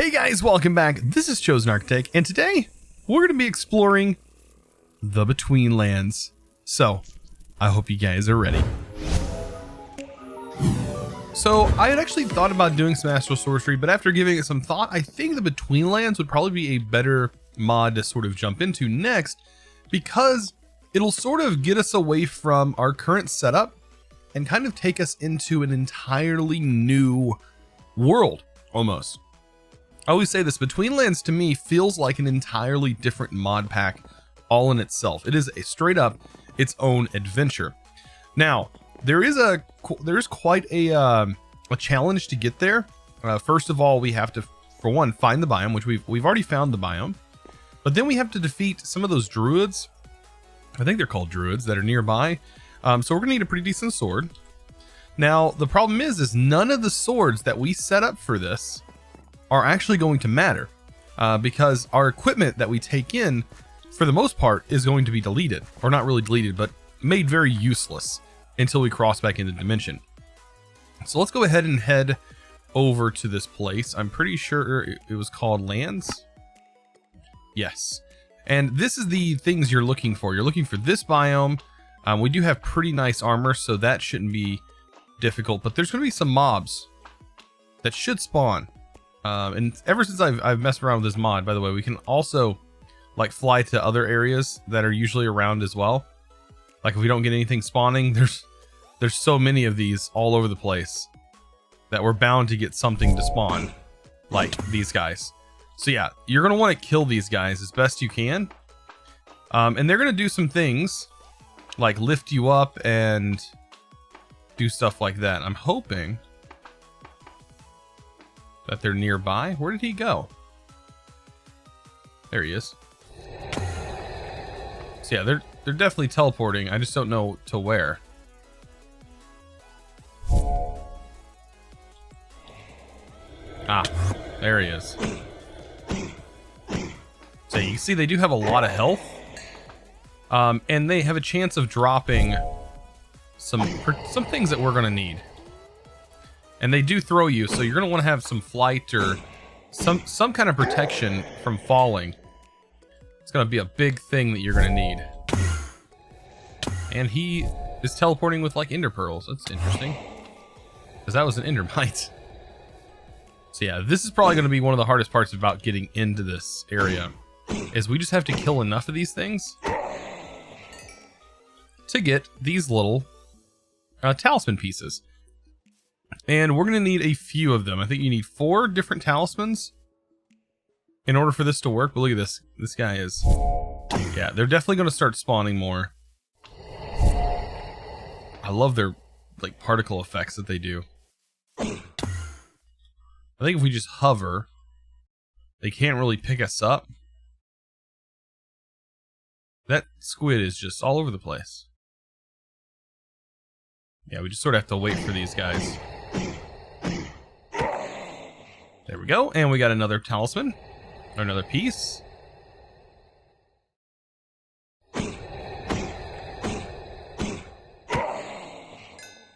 Hey guys, welcome back. This is ChosenArchitect, and today we're going to be exploring the Betweenlands. So, I hope you guys are ready. So, I had actually thought about doing some Astral Sorcery, but after giving it some thought, I think the Betweenlands would probably be a better mod to sort of jump into next, because it'll sort of get us away from our current setup and kind of take us into an entirely new world, almost. I always say this, Betweenlands to me feels like an entirely different mod pack all in itself. It is a straight up its own adventure. Now, there's quite a challenge to get there. First of all, we have to, for one, find the biome, which we've already found the biome. But then we have to defeat some of those druids. I think they're called druids that are nearby. So we're gonna need a pretty decent sword. Now, the problem is none of the swords that we set up for this are actually going to matter, because our equipment that we take in, for the most part, is going to be deleted, or not really deleted, but made very useless until we cross back into Dimension. So let's go ahead and head over to this place. I'm pretty sure it was called Lands. Yes. And this is the things you're looking for. You're looking for this biome. We do have pretty nice armor, so that shouldn't be difficult, but there's going to be some mobs that should spawn. And ever since I've messed around with this mod, by the way, we can also like fly to other areas that are usually around as well. Like if we don't get anything spawning, there's so many of these all over the place that we're bound to get something to spawn, like these guys. So yeah, you're going to want to kill these guys as best you can. And they're going to do some things like lift you up and do stuff like that. I'm hoping that they're nearby. Where did he go? There he is. So yeah, they're definitely teleporting. I just don't know to where. Ah, there he is. So you can see they do have a lot of health. And they have a chance of dropping some things that we're gonna need. And they do throw you, so you're gonna want to have some flight or some kind of protection from falling. It's gonna be a big thing that you're gonna need. And he is teleporting with like ender pearls. That's interesting, because that was an ender mite. So yeah, this is probably gonna be one of the hardest parts about getting into this area, is we just have to kill enough of these things to get these little talisman pieces. And we're going to need a few of them. I think you need 4 different talismans in order for this to work. But look at this. This guy is... Yeah, they're definitely going to start spawning more. I love their like particle effects that they do. I think if we just hover, they can't really pick us up. That squid is just all over the place. Yeah, we just sort of have to wait for these guys. There we go, and we got another talisman, or another piece.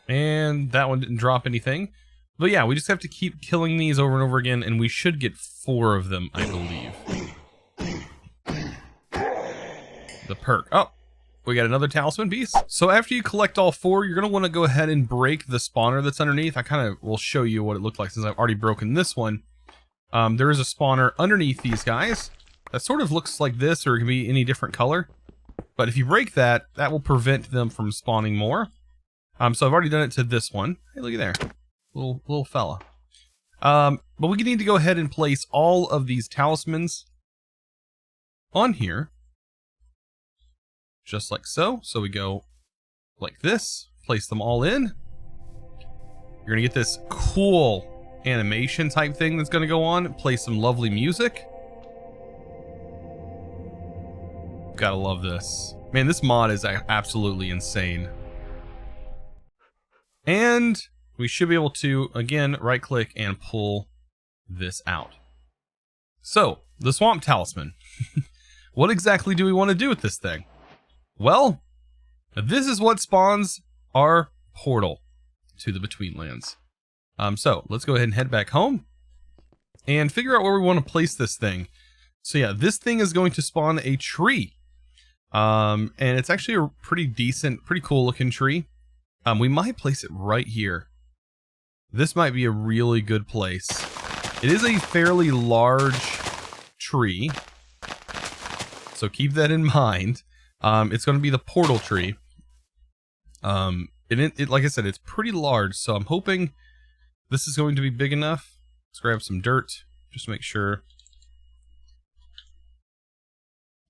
And that one didn't drop anything. But yeah, we just have to keep killing these over and over again, and we should get 4 of them, I believe. The perk. Oh, we got another Talisman Beast. So after you collect all 4, you're going to want to go ahead and break the spawner that's underneath. I kind of will show you what it looked like since I've already broken this one. There is a spawner underneath these guys that sort of looks like this, or it can be any different color. But if you break that, that will prevent them from spawning more. So I've already done it to this one. Hey, look at there. Little fella. But we need to go ahead and place all of these talismans on here. Just like so. So we go like this, place them all in. You're gonna get this cool animation type thing that's gonna go on, play some lovely music. Gotta love this. Man, this mod is absolutely insane. And we should be able to, again, right click and pull this out. So, the Swamp Talisman. What exactly do we want to do with this thing? Well, this is what spawns our portal to the Betweenlands. So let's go ahead and head back home. and figure out where we want to place this thing. So yeah, this thing is going to spawn a tree. And it's actually a pretty decent, pretty cool looking tree. We might place it right here. This might be a really good place. It is a fairly large tree, so keep that in mind. It's going to be the portal tree. Like I said, it's pretty large, so I'm hoping this is going to be big enough. Let's grab some dirt, just to make sure.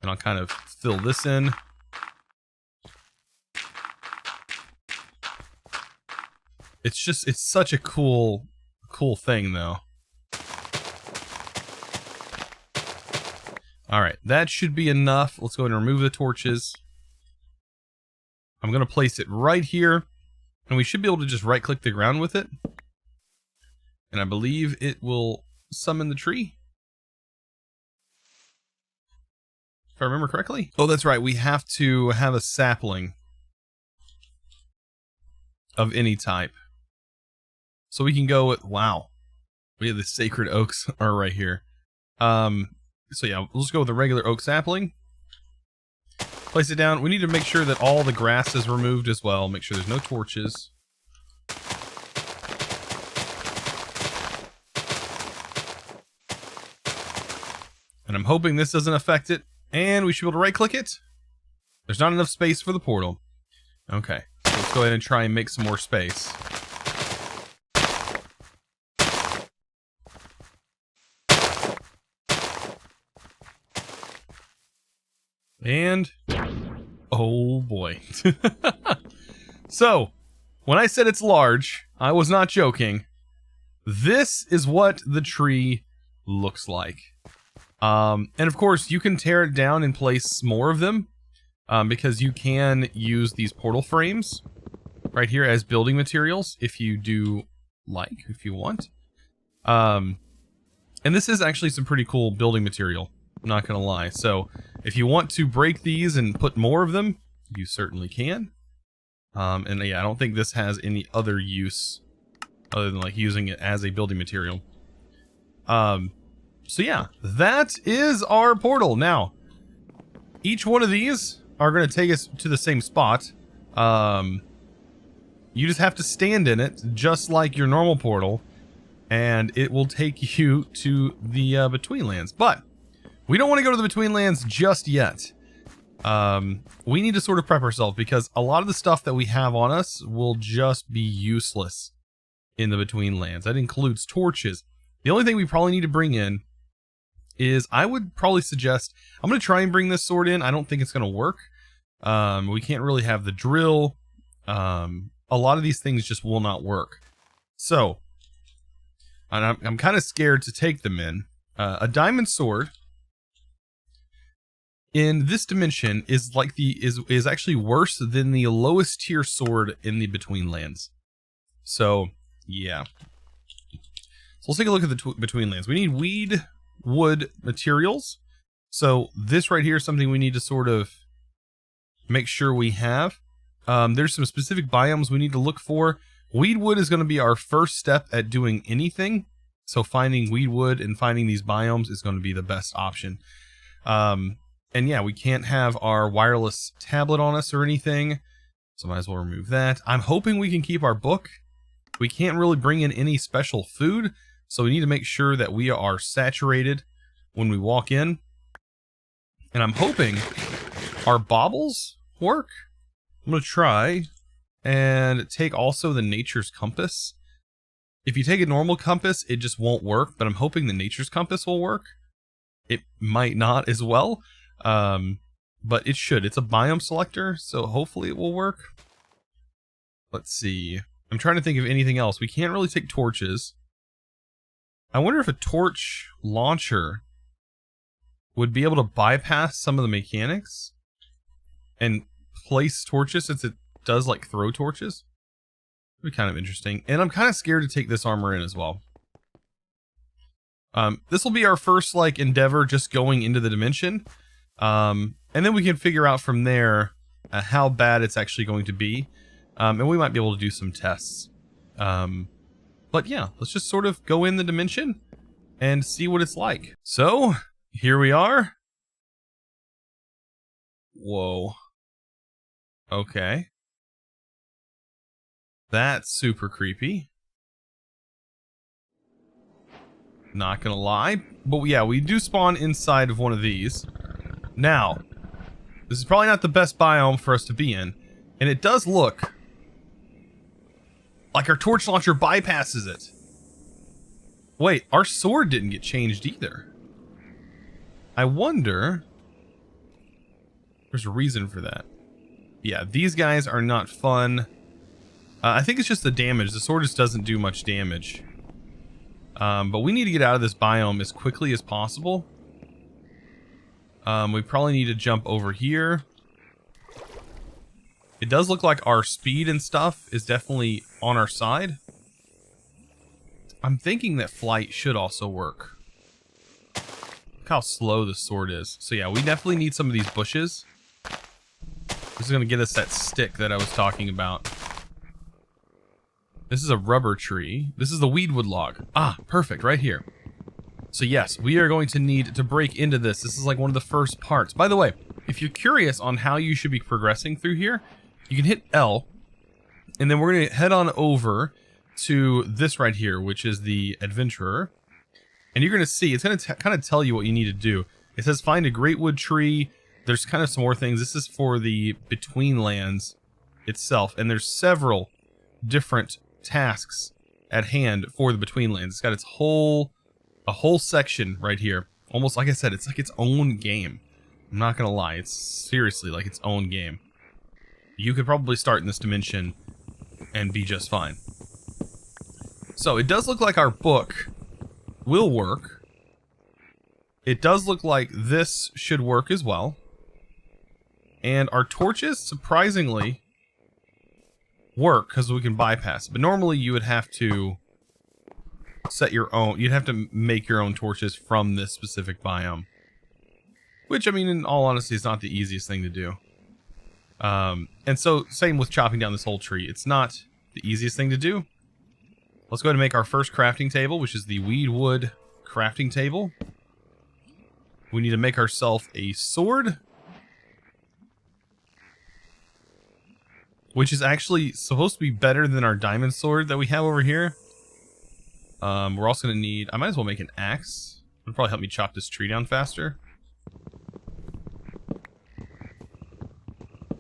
And I'll kind of fill this in. It's such a cool thing, though. Alright, that should be enough. Let's go ahead and remove the torches. I'm going to place it right here. And we should be able to just right-click the ground with it. And I believe it will summon the tree. If I remember correctly. Oh, that's right. We have to have a sapling of any type. So we can go with, wow. We have the sacred oaks are right here. So yeah, we'll just go with a regular oak sapling. Place it down. We need to make sure that all the grass is removed as well. Make sure there's no torches. And I'm hoping this doesn't affect it. And we should be able to right-click it. There's not enough space for the portal. Okay, so let's go ahead and try and make some more space. And, oh boy. So, when I said it's large, I was not joking. This is what the tree looks like. And of course, you can tear it down and place more of them, because you can use these portal frames right here as building materials if you if you want. And this is actually some pretty cool building material, I'm not gonna lie. So if you want to break these and put more of them, you certainly can. And yeah, I don't think this has any other use other than like using it as a building material. So yeah, that is our portal. Now, each one of these are going to take us to the same spot. You just have to stand in it, just like your normal portal, and it will take you to the Betweenlands. But we don't want to go to the Betweenlands just yet. We need to sort of prep ourselves, because a lot of the stuff that we have on us will just be useless in the Betweenlands. That includes torches. The only thing we probably need to bring in is, I would probably suggest, I'm going to try and bring this sword in. I don't think it's going to work. We can't really have the drill. A lot of these things just will not work. So, and I'm kind of scared to take them in. A diamond sword in this dimension is like is actually worse than the lowest tier sword in the Betweenlands. So, yeah. So let's take a look at the Betweenlands. We need weed, wood, materials. So this right here is something we need to sort of make sure we have. There's some specific biomes we need to look for. Weedwood is going to be our first step at doing anything. So finding weedwood and finding these biomes is going to be the best option. And yeah, we can't have our wireless tablet on us or anything, so might as well remove that. I'm hoping we can keep our book. We can't really bring in any special food, so we need to make sure that we are saturated when we walk in. And I'm hoping our baubles work. I'm going to try and take also the Nature's Compass. If you take a normal compass, it just won't work, but I'm hoping the Nature's Compass will work. It might not as well, but it should. It's a biome selector, so hopefully it will work. Let's see. I'm trying to think of anything else. We can't really take torches. I wonder if a torch launcher would be able to bypass some of the mechanics and place torches, since it does like throw torches. It'd be kind of interesting. And I'm kind of scared to take this armor in as well. This will be our first like endeavor just going into the dimension. And then we can figure out from there how bad it's actually going to be. And we might be able to do some tests. But yeah, let's just sort of go in the dimension and see what it's like. So here we are. Whoa. Okay. That's super creepy. Not gonna lie. But yeah, we do spawn inside of one of these. Now, this is probably not the best biome for us to be in. And it does look like our torch launcher bypasses it. Wait, our sword didn't get changed either. I wonder... There's a reason for that. Yeah, these guys are not fun. I think it's just the damage. The sword just doesn't do much damage. But we need to get out of this biome as quickly as possible. We probably need to jump over here. It does look like our speed and stuff is definitely on our side. I'm thinking that flight should also work. Look how slow the sword is. So yeah, we definitely need some of these bushes. This is going to get us that stick that I was talking about. This is a rubber tree. This is the weedwood log. Ah, perfect, right here. So yes, we are going to need to break into this. This is like one of the first parts. By the way, if you're curious on how you should be progressing through here, you can hit L, and then we're going to head on over to this right here, which is the adventurer. And you're going to see, it's going to kind of tell you what you need to do. It says find a great wood tree. There's kind of some more things. This is for the Betweenlands itself, and there's several different tasks at hand for the Betweenlands. It's got its a whole section right here. Almost like I said, it's like its own game. I'm not gonna lie, it's seriously like its own game. You could probably start in this dimension and be just fine. So it does look like our book will work. It does look like this should work as well. And our torches, surprisingly, work because we can bypass it. But normally you would have to set your own, you'd have to make your own torches from this specific biome. Which, I mean, in all honesty, is not the easiest thing to do. And so, same with chopping down this whole tree. It's not the easiest thing to do. Let's go ahead and make our first crafting table, which is the weedwood crafting table. We need to make ourselves a sword, which is actually supposed to be better than our diamond sword that we have over here. We're also going to need... I might as well make an axe. It'll probably help me chop this tree down faster.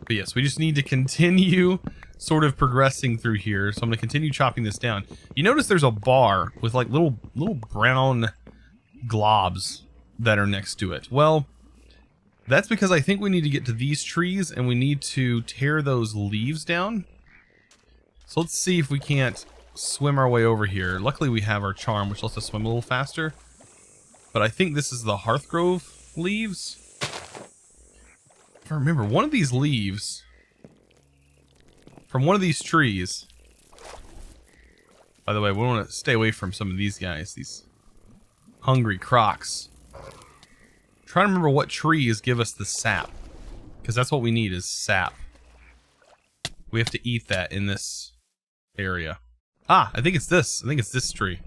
But yes, we just need to continue sort of progressing through here. So I'm going to continue chopping this down. You notice there's a bar with like little brown globs that are next to it. Well, that's because I think we need to get to these trees and we need to tear those leaves down. So let's see if we can't swim our way over here. Luckily we have our charm, which lets us swim a little faster. But I think this is the Hearthgrove leaves. If I remember, one of these leaves from one of these trees. By the way, we want to stay away from some of these guys, these hungry crocs. Try to remember what trees give us the sap, because that's what we need is sap. We have to eat that in this area. Ah, I think it's this. I think it's this tree.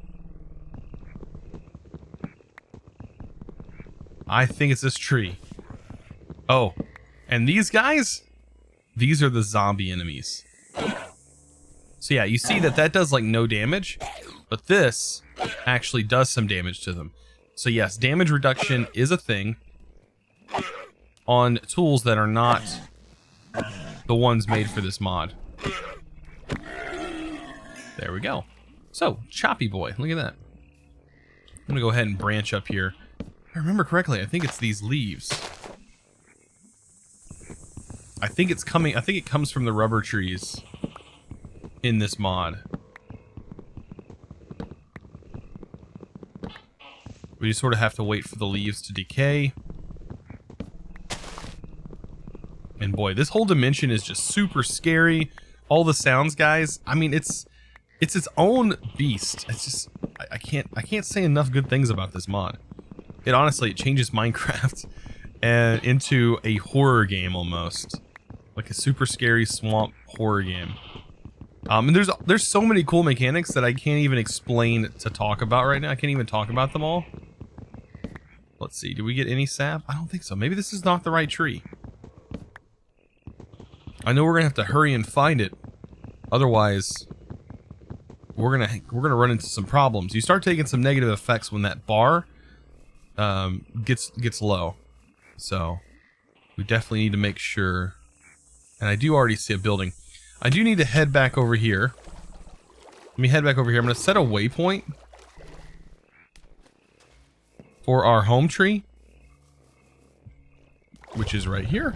I think it's this tree. Oh, and these guys? These are the zombie enemies. So yeah, you see that does like no damage, but this actually does some damage to them. So yes, damage reduction is a thing on tools that are not the ones made for this mod. There we go. So, Choppy Boy, look at that. I'm gonna go ahead and branch up here. If I remember correctly, I think it's these leaves. I think it comes from the rubber trees in this mod. We just sort of have to wait for the leaves to decay. And boy, this whole dimension is just super scary. All the sounds, guys. I mean, it's its own beast. It's just I can't say enough good things about this mod. It honestly, it changes Minecraft and into a horror game almost. Like a super scary swamp horror game. And there's so many cool mechanics that I can't even explain to talk about right now. I can't even talk about them all. Let's see, did we get any sap? I don't think so. Maybe this is not the right tree. I know we're gonna have to hurry and find it. Otherwise, we're gonna run into some problems. You start taking some negative effects when that bar gets low. So we definitely need to make sure. And I do already see a building. I do need to head back over here. Let me head back over here. I'm gonna set a waypoint for our home tree, which is right here.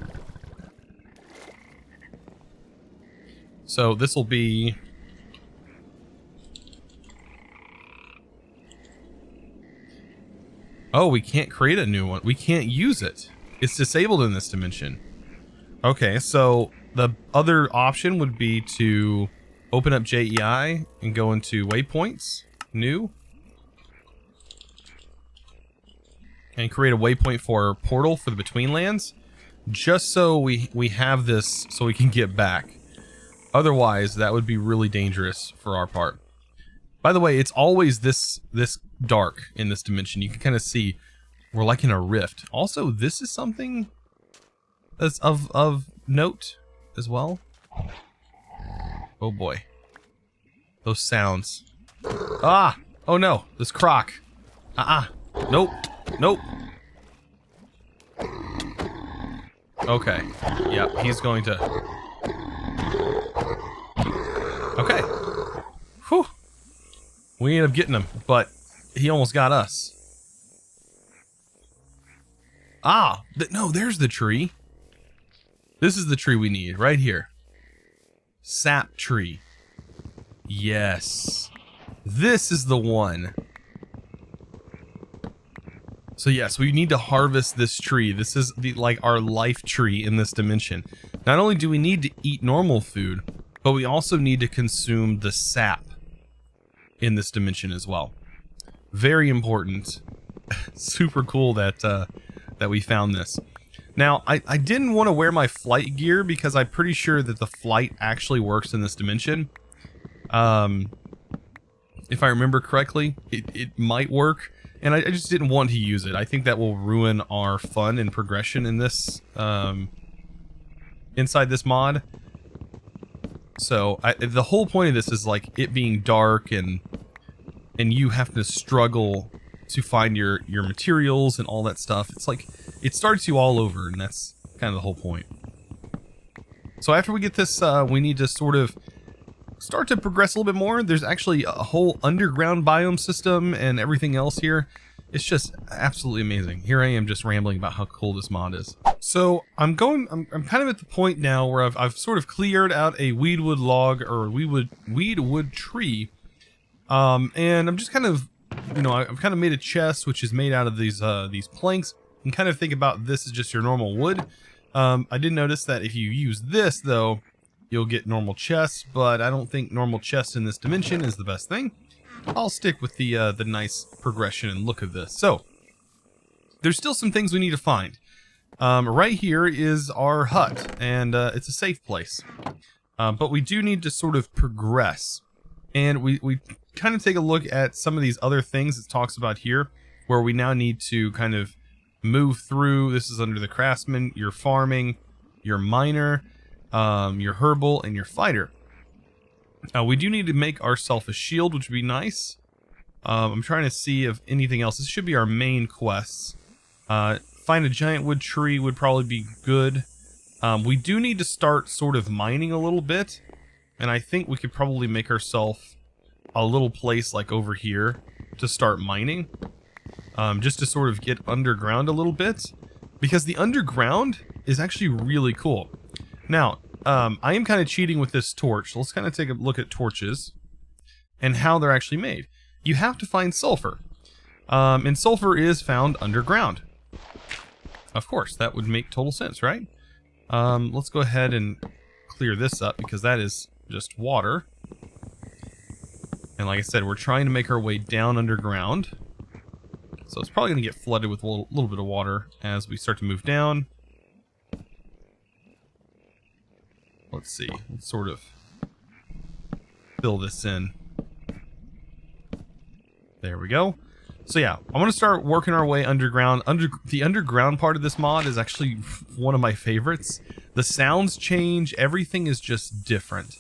So this will be... Oh, we can't create a new one. We can't use it. It's disabled in this dimension. Okay, so the other option would be to open up JEI and go into waypoints, new, and create a waypoint for our portal for the Betweenlands, just so we have this so we can get back. Otherwise, that would be really dangerous for our part. By the way, it's always this dark in this dimension. You can kind of see we're like in a rift. Also, this is something that's of note as well. Oh boy. Those sounds. Ah! Oh no, this croc. Nope. Nope. Okay. Yep, he's going to... Okay. Whew. We ended up getting him, but he almost got us. Ah! No, there's the tree. This is the tree we need, right here. Sap tree. Yes. This is the one. So yes, we need to harvest this tree. This is like our life tree in this dimension. Not only do we need to eat normal food, but we also need to consume the sap in this dimension as well. Very important. Super cool that that we found this. Now, I didn't want to wear my flight gear because I'm pretty sure that the flight actually works in this dimension. If I remember correctly, it might work. And I just didn't want to use it. I think that will ruin our fun and progression in this, inside this mod. So, the whole point of this is like it being dark and you have to struggle to find your materials and all that stuff. It's like, it starts you all over, and that's kind of the whole point. So after we get this, we need to sort of start to progress a little bit more. There's actually a whole underground biome system and everything else here. It's just absolutely amazing. Here I am just rambling about how cool this mod is. So I'm kind of at the point now where I've sort of cleared out a weedwood log or weedwood tree. And I'm just kind of, you know, I've kind of made a chest which is made out of these planks. And kind of think about this as just your normal wood. I did notice that if you use this though, you'll get normal chests, but I don't think normal chests in this dimension is the best thing. I'll stick with the nice progression and look of this. So, there's still some things we need to find. Right here is our hut, and it's a safe place. But we do need to sort of progress. And we kind of take a look at some of these other things it talks about here, where we now need to kind of move through. This is under the craftsman, your farming, your miner, your herbal, and your fighter. We do need to make ourselves a shield, which would be nice. I'm trying to see if anything else. This should be our main quests. Find a giant wood tree would probably be good. We do need to start sort of mining a little bit. And I think we could probably make ourselves a little place like over here to start mining. Just to sort of get underground a little bit. Because the underground is actually really cool. Now, I am kind of cheating with this torch. So let's kind of take a look at torches and how they're actually made. You have to find sulfur. And sulfur is found underground. Of course, that would make total sense, right? Let's go ahead and clear this up because that is just water. And like I said, we're trying to make our way down underground. So it's probably going to get flooded with a little bit of water as we start to move down. Let's see. Let's sort of fill this in. There we go. So yeah, I'm going to start working our way underground. The underground part of this mod is actually one of my favorites. The sounds change, everything is just different.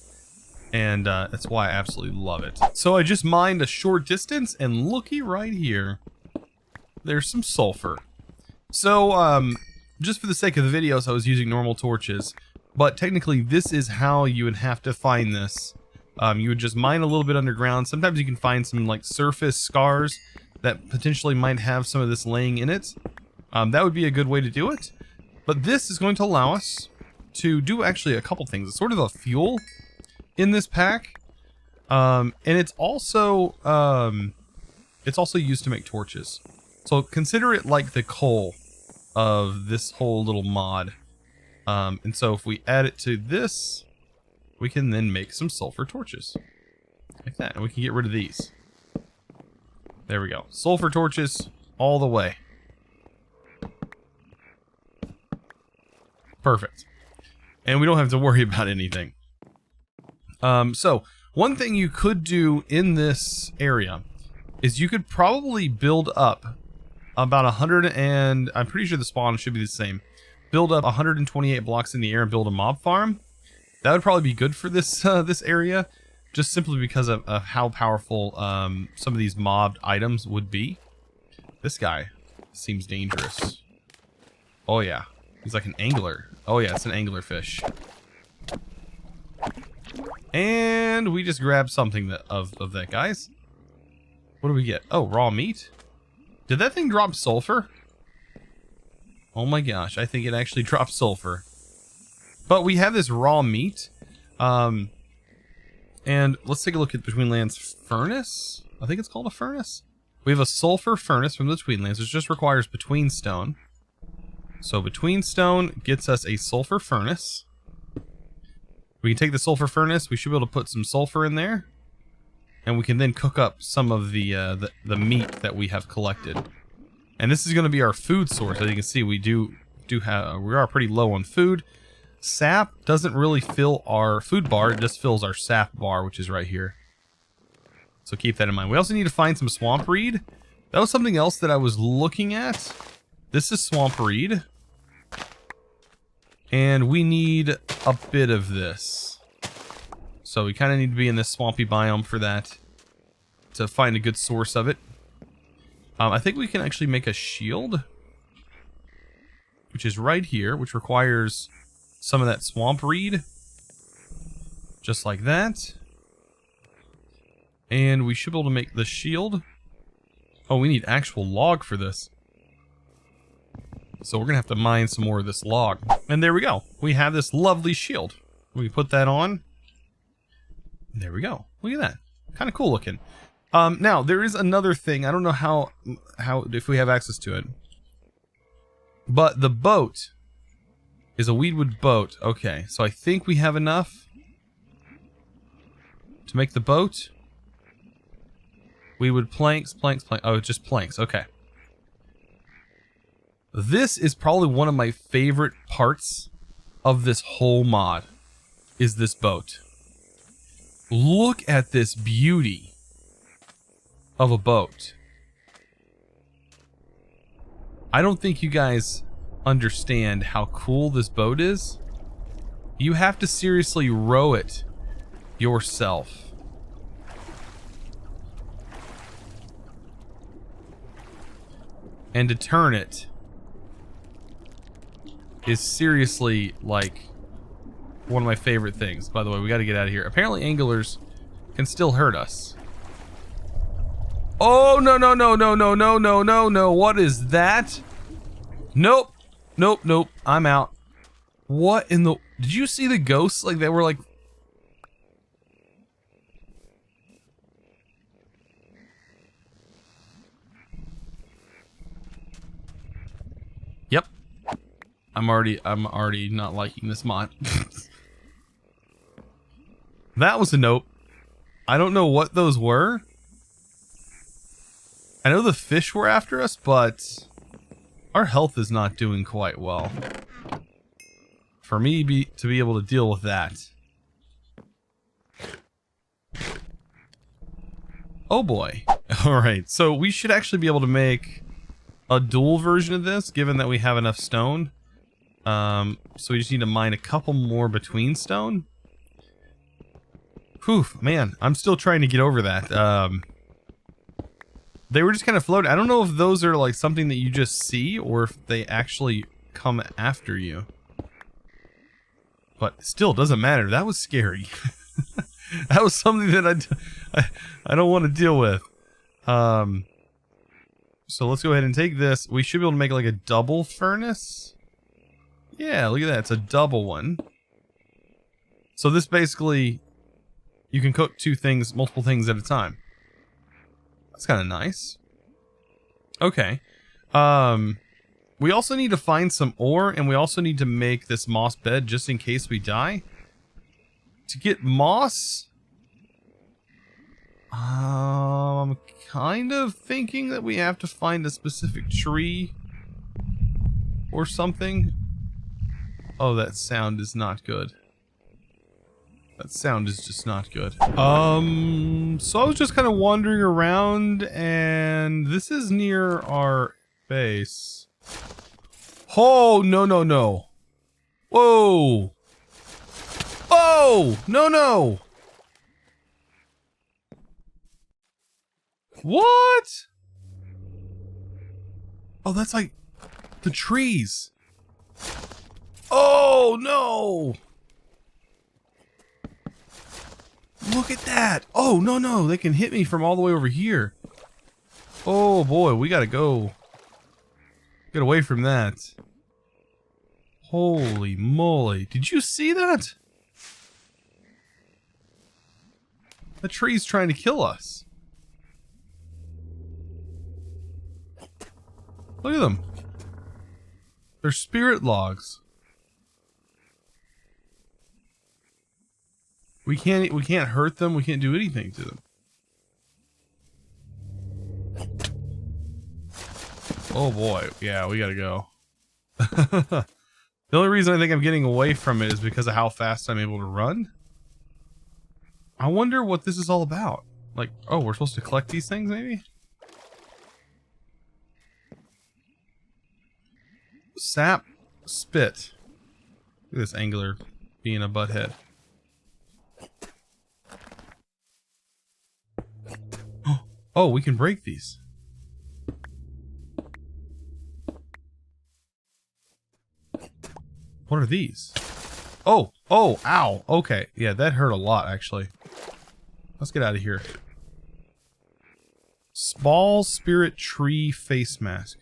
And that's why I absolutely love it. So I just mined a short distance, and looky right here. There's some sulfur. So, just for the sake of the videos, I was using normal torches. But technically, this is how you would have to find this. You would just mine a little bit underground. Sometimes you can find some like surface scars that potentially might have some of this laying in it. That would be a good way to do it. But this is going to allow us to do actually a couple things. It's sort of a fuel in this pack. And it's also used to make torches. So consider it like the coal of this whole little mod. And so if we add it to this, we can then make some sulfur torches. Like that. And we can get rid of these. There we go. Sulfur torches all the way. Perfect. And we don't have to worry about anything. So one thing you could do in this area is you could probably build up about 100 and I'm pretty sure the spawn should be the same. Build up 128 blocks in the air and build a mob farm. That would probably be good for this this area, just simply because of how powerful some of these mobbed items would be. This guy seems dangerous. Oh yeah, he's like an angler. Oh yeah, it's an anglerfish. And we just grabbed something of that, guys. What do we get? Oh, raw meat? Did that thing drop sulfur? Oh my gosh, I think it actually dropped sulfur. But we have this raw meat. And let's take a look at Betweenlands Furnace. I think it's called a furnace. We have a Sulfur Furnace from the Betweenlands, which just requires Between Stone. So Between Stone gets us a Sulfur Furnace. We can take the Sulfur Furnace, we should be able to put some sulfur in there. And we can then cook up some of the meat that we have collected. And this is going to be our food source. As you can see, we are pretty low on food. Sap doesn't really fill our food bar, it just fills our sap bar, which is right here. So keep that in mind. We also need to find some swamp reed. That was something else that I was looking at. This is swamp reed. And we need a bit of this. So we kind of need to be in this swampy biome for that, to find a good source of it. I think we can actually make a shield, which is right here, which requires some of that swamp reed. Just like that. And we should be able to make the shield. Oh, we need actual log for this. So we're going to have to mine some more of this log. And there we go. We have this lovely shield. We put that on. There we go. Look at that. Kind of cool looking. Now, there is another thing. I don't know how if we have access to it. But the boat is a weedwood boat. Okay, so I think we have enough to make the boat. Weedwood planks. Oh, just planks. Okay. This is probably one of my favorite parts of this whole mod, is this boat. Look at this beauty of a boat. I don't think you guys understand how cool this boat is. You have to seriously row it yourself. And to turn it is seriously like one of my favorite things. By the way, we got to get out of here. Apparently anglers can still hurt us. Oh, no, no, no, no, no, no, no, no, no. What is that? Nope. Nope, nope. I'm out. What in the... Did you see the ghosts? Like, they were like... Yep. I'm already not liking this mod. That was a nope. I don't know what those were. I know the fish were after us, but our health is not doing quite well. For me to be able to deal with that. Oh boy. All right, so we should actually be able to make a dual version of this, given that we have enough stone. So we just need to mine a couple more between stone. Whew, man, I'm still trying to get over that. They were just kind of floating. I don't know if those are like something that you just see or if they actually come after you. But still, doesn't matter. That was scary. That was something that I don't want to deal with. So let's go ahead and take this. We should be able to make like a double furnace. Yeah, look at that. It's a double one. So this basically, you can cook multiple things at a time. That's kind of nice. Okay. We also need to find some ore, and we also need to make this moss bed just in case we die. To get moss, I'm kind of thinking that we have to find a specific tree or something. Oh, that sound is not good. That sound is just not good. So I was just kind of wandering around, and this is near our base. Oh, no, no, no. Whoa. Oh, no, no. What? Oh, that's like the trees. Oh, no. Look at that. Oh, no, no. They can hit me from all the way over here. Oh, boy. We gotta go. Get away from that. Holy moly. Did you see that? The tree's trying to kill us. Look at them. They're spirit logs. We can't hurt them. We can't do anything to them. Oh boy. Yeah, we gotta go. The only reason I think I'm getting away from it is because of how fast I'm able to run. I wonder what this is all about. Like, oh, we're supposed to collect these things maybe? Sap spit. Look at this angler being a butthead. Oh, we can break these. What are these? Oh, oh, ow. Okay. Yeah, that hurt a lot, actually. Let's get out of here. Small Spirit Tree Face Mask.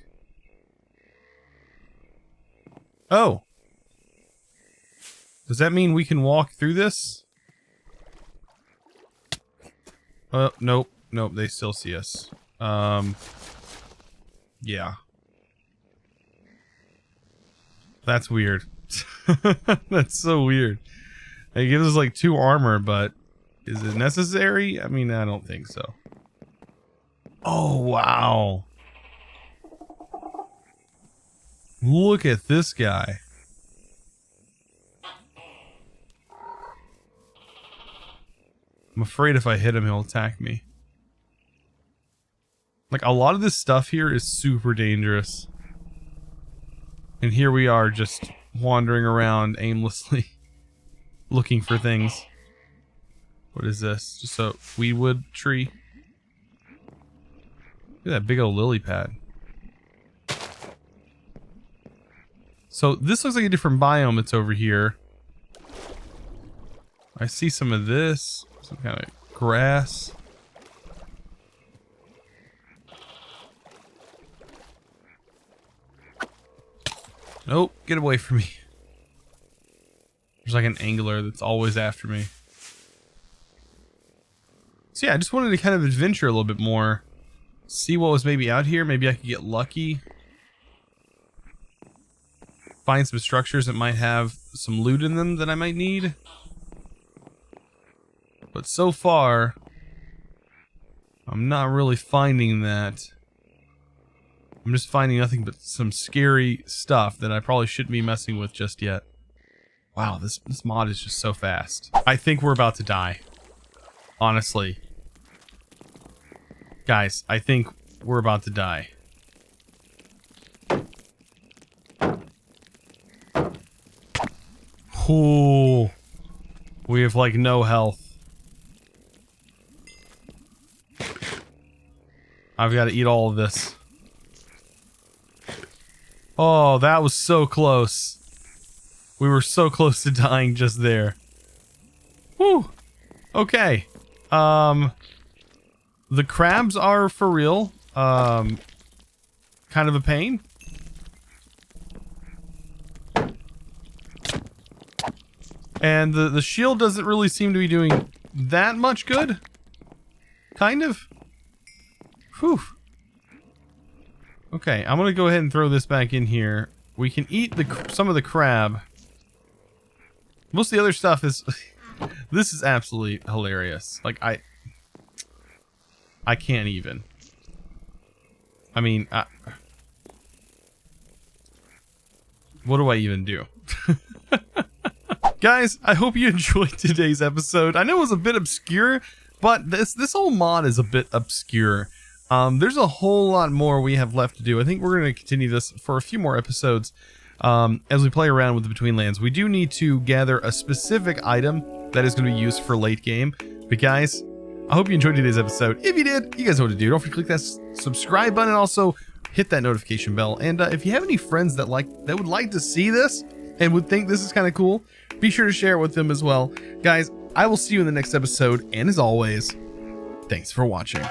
Oh. Does that mean we can walk through this? Nope. Nope, they still see us. Yeah. That's weird. That's so weird. It gives us like 2 armor, but is it necessary? I mean, I don't think so. Oh, wow. Look at this guy. I'm afraid if I hit him, he'll attack me. Like, a lot of this stuff here is super dangerous. And here we are just wandering around aimlessly looking for things. What is this? Just a weedwood tree. Look at that big old lily pad. So this looks like a different biome that's over here. I see some of this. Some kind of grass. Nope, get away from me. There's like an angler that's always after me. So yeah, I just wanted to kind of adventure a little bit more. See what was maybe out here. Maybe I could get lucky. Find some structures that might have some loot in them that I might need. But so far, I'm not really finding that. I'm just finding nothing but some scary stuff that I probably shouldn't be messing with just yet. Wow, this mod is just so fast. I think we're about to die. Honestly. Guys, I think we're about to die. Ooh. We have like no health. I've got to eat all of this. Oh, that was so close. We were so close to dying just there. Whew. Okay. The crabs are for real. Kind of a pain. And the shield doesn't really seem to be doing that much good. Kind of. Whew. Okay, I'm gonna go ahead and throw this back in here. We can eat some of the crab. Most of the other stuff is... This is absolutely hilarious. Like, I can't even. I mean, what do I even do? Guys, I hope you enjoyed today's episode. I know it was a bit obscure, but this whole mod is a bit obscure. There's a whole lot more we have left to do. I think we're going to continue this for a few more episodes as we play around with the Betweenlands. We do need to gather a specific item that is going to be used for late game. But guys, I hope you enjoyed today's episode. If you did, you guys know what to do. Don't forget to click that subscribe button and also hit that notification bell. And if you have any friends that would like to see this and would think this is kind of cool, be sure to share it with them as well. Guys, I will see you in the next episode. And as always, thanks for watching.